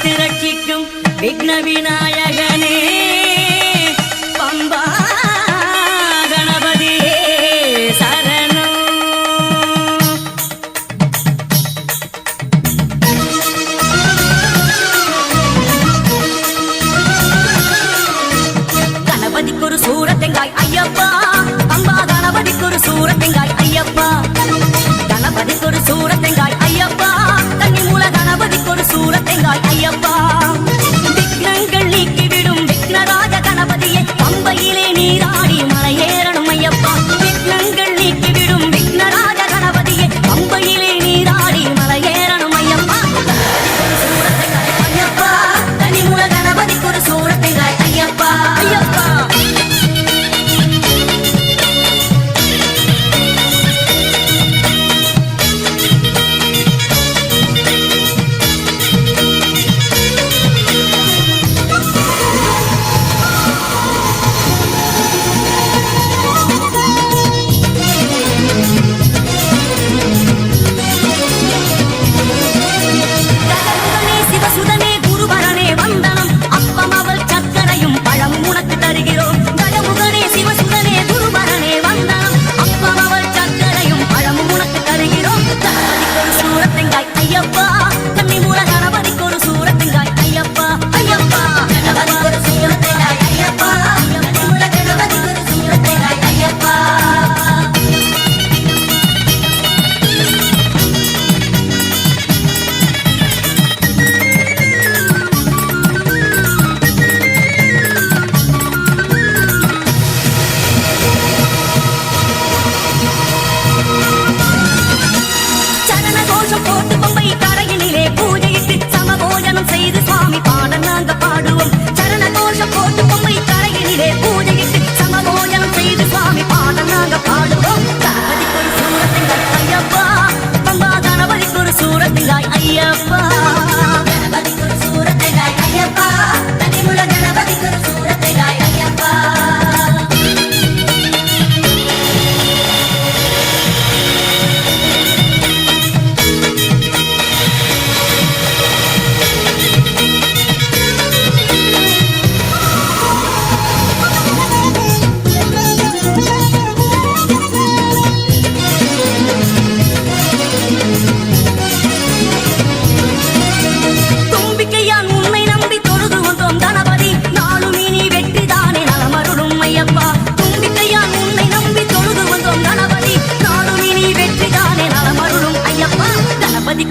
காத்து ரட்சிக்கும் விக்ன விநாயகனே பம்பா கணபதியே சரணம். கணபதிக்கு ஒரு சூரத்தெங்காய் ஐயப்பா, பம்பா கணபதிக்கு ஒரு சூரத்தெங்காய் ஐயப்பா, கணபதிக்கு ஒரு சூரத்தெங்காய் ஐயப்பா, கன்னிமூல கணபதிக்கு ஒரு சூரத்தெங்காய் ஐயப்பா. விக்னங்கள் நீக்கிவிடும் விக்னராஜ கணபதியே பம்பையிலே நீராடி மலையேறணும் ஐயப்பா. விக்னங்கள் நீக்கிவிடும் விக்னராஜ கணபதியே பம்பையிலே நீராடி மலையேறணும் ஐயப்பா. சூரத்தெங்காய் ஐயப்பா, கன்னிமூல கணபதிக்கு ஒரு சூரத்தெங்காய் ஐயப்பா ஐயப்பா.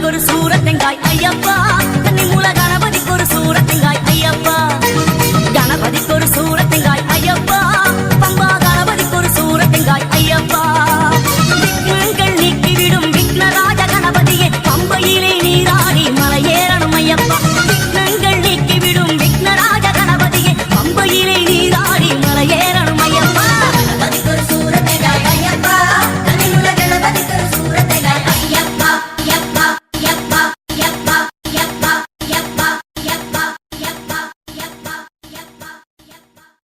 ஒரு சூரத்தெங்காய் ஐயப்பா.